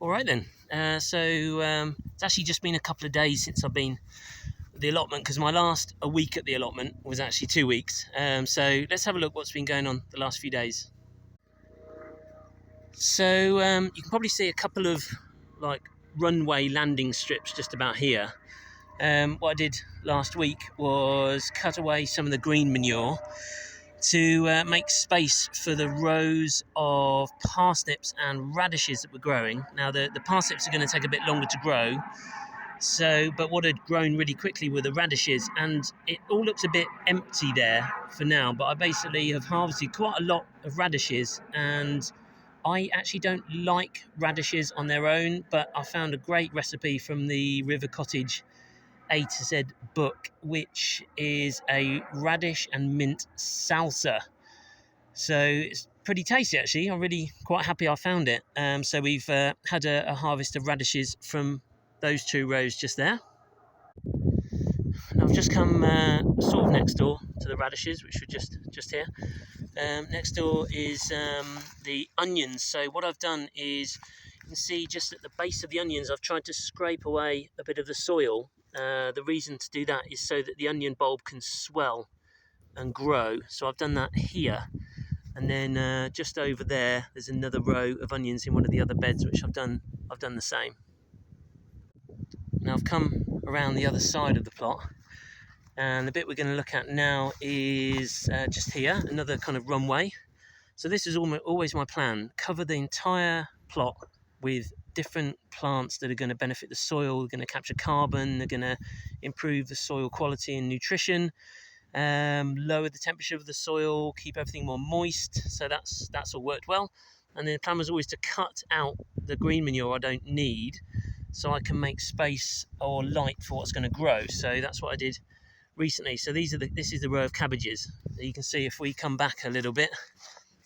All right then. It's actually just been a couple of days since I've been at the allotment, because my last a week at the allotment was actually 2 weeks. So let's have a look what's been going on the last few days. You can probably see a couple of like runway landing strips just about here. What I did last week was cut away some of the green manure to make space for the rows of parsnips and radishes that were growing. Now the parsnips are going to take a bit longer to grow, but what had grown really quickly were the radishes, and it all looks a bit empty there for now, but I basically have harvested quite a lot of radishes, and I actually don't like radishes on their own, but I found a great recipe from the River Cottage A to Z book, which is a radish and mint salsa. So it's pretty tasty actually. I'm really quite happy I found it. So we've had a harvest of radishes from those 2 rows just there. And I've just come sort of next door to the radishes, which were just here. Next door is the onions. So what I've done is, you can see just at the base of the onions, I've tried to scrape away a bit of the soil. The reason to do that is so that the onion bulb can swell and grow. So I've done that here, and then just over there's another row of onions in one of the other beds, which I've done the same. Now I've come around the other side of the plot, and the bit we're going to look at now is just here, another kind of runway. So this is always my plan: cover the entire plot with different plants that are going to benefit the soil, they're going to capture carbon, they're going to improve the soil quality and nutrition, lower the temperature of the soil, keep everything more moist. So that's all worked well. And the plan was always to cut out the green manure I don't need, so I can make space or light for what's going to grow. So that's what I did recently. So this is the row of cabbages. You can see if we come back a little bit,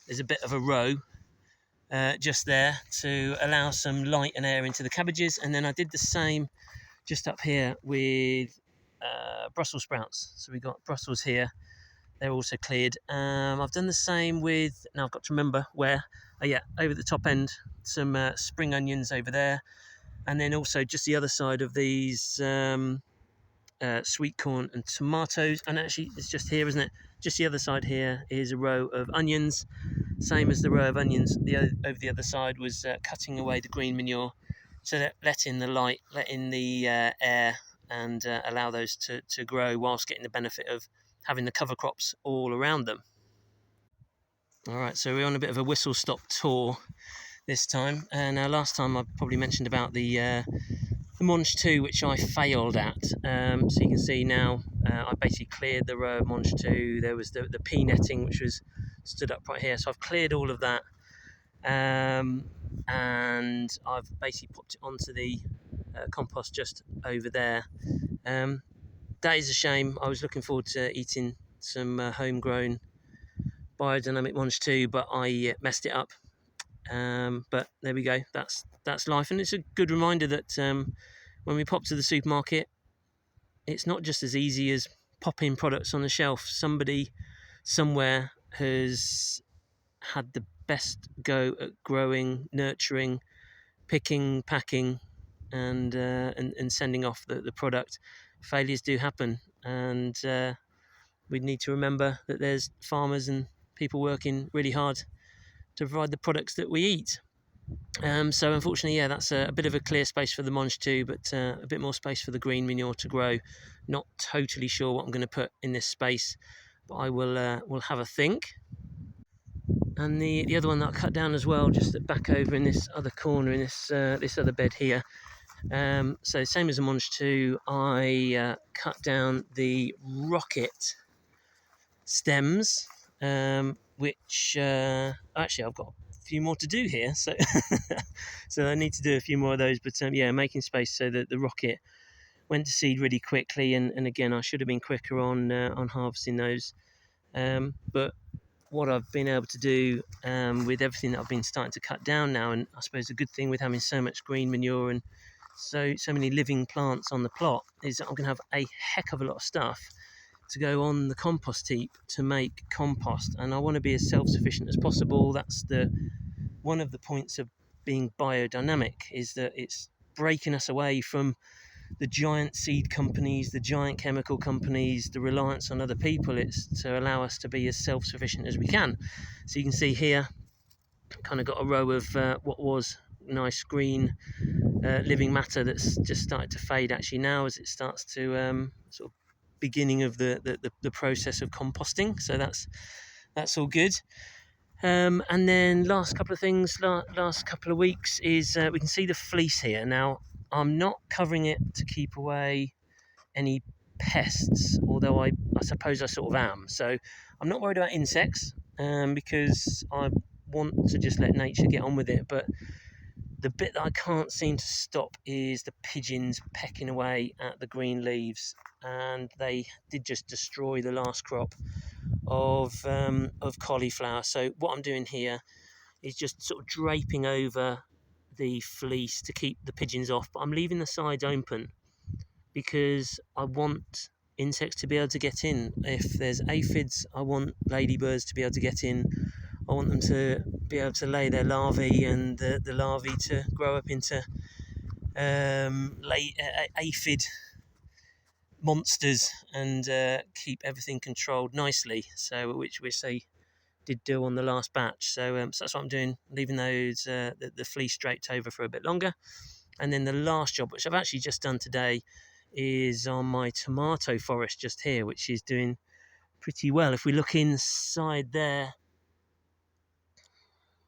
there's a bit of a row just there to allow some light and air into the cabbages. And then I did the same just up here with Brussels sprouts. So we've got Brussels here, they're also cleared. I've done the same with, now I've got to remember where, over the top end, some spring onions over there, and then also just the other side of these sweet corn and tomatoes. And actually it's just here, isn't it? Just the other side here is a row of onions, same as the row of onions. Over the other side was cutting away the green manure, so that let in the light, let in the air, and allow those to grow whilst getting the benefit of having the cover crops all around them. All right, so we're on a bit of a whistle-stop tour this time. And last time I probably mentioned about the Mangetout, which I failed at. So you can see now I basically cleared the row of Mangetout. There was the pea netting, which was stood up right here. So I've cleared all of that, and I've basically popped it onto the compost just over there. That is a shame. I was looking forward to eating some homegrown biodynamic Mangetout, but I messed it up. But there we go. That's life, and it's a good reminder that when we pop to the supermarket, it's not just as easy as popping products on the shelf. Somebody somewhere has had the best go at growing, nurturing, picking, packing, and sending off the product. Failures do happen, and we need to remember that there's farmers and people working really hard to provide the products that we eat. So unfortunately, that's a bit of a clear space for the Mangetout, but a bit more space for the green manure to grow. Not totally sure what I'm going to put in this space, but I will have a think. And the other one that I cut down as well, just back over in this other corner, in this other bed here. So same as the Mangetout, I cut down the rocket stems, which actually I've got a few more to do here, so so I need to do a few more of those. But making space so that the rocket went to seed really quickly, and again I should have been quicker on harvesting those. But what I've been able to do with everything that I've been starting to cut down now, and I suppose the good thing with having so much green manure and so many living plants on the plot, is that I'm going to have a heck of a lot of stuff to go on the compost heap to make compost. And I want to be as self-sufficient as possible. That's one of the points of being biodynamic is that it's breaking us away from the giant seed companies, the giant chemical companies, the reliance on other people. It's to allow us to be as self-sufficient as we can. So you can see here, kind of got a row of what was nice green living matter that's just started to fade actually now as it starts to sort of beginning of the process of composting. So that's all good. And then last couple of things, last couple of weeks is we can see the fleece here. Now, I'm not covering it to keep away any pests, although I suppose I sort of am. So I'm not worried about insects because I want to just let nature get on with it. But the bit that I can't seem to stop is the pigeons pecking away at the green leaves, and they did just destroy the last crop of cauliflower. So what I'm doing here is just sort of draping over the fleece to keep the pigeons off, but I'm leaving the sides open because I want insects to be able to get in. If there's aphids, I want ladybirds to be able to get in. I want them to be able to lay their larvae, and the larvae to grow up into aphid monsters and keep everything controlled nicely. So, which we say did do on the last batch. So that's what I'm doing, leaving those the fleece draped over for a bit longer. And then the last job, which I've actually just done today, is on my tomato forest just here, which is doing pretty well. If we look inside there,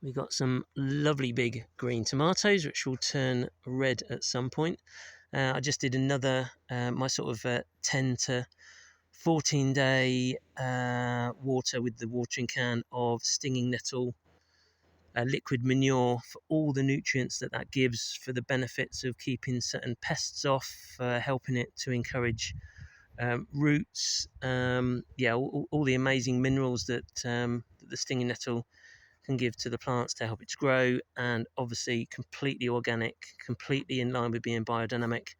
we got some lovely big green tomatoes, which will turn red at some point. I just did another, my sort of 10 to 14-day water with the watering can of stinging nettle liquid manure for all the nutrients that gives, for the benefits of keeping certain pests off, helping it to encourage roots, all the amazing minerals that the stinging nettle can give to the plants to help it to grow, and obviously completely organic, completely in line with being biodynamic,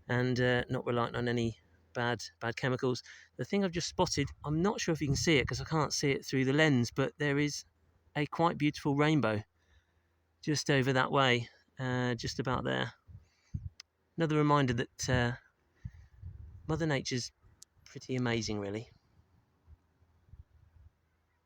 and not reliant on any bad chemicals. The thing I've just spotted, I'm not sure if you can see it because I can't see it through the lens, but there is a quite beautiful rainbow just over that way, just about there. Another reminder that Mother Nature's pretty amazing, really.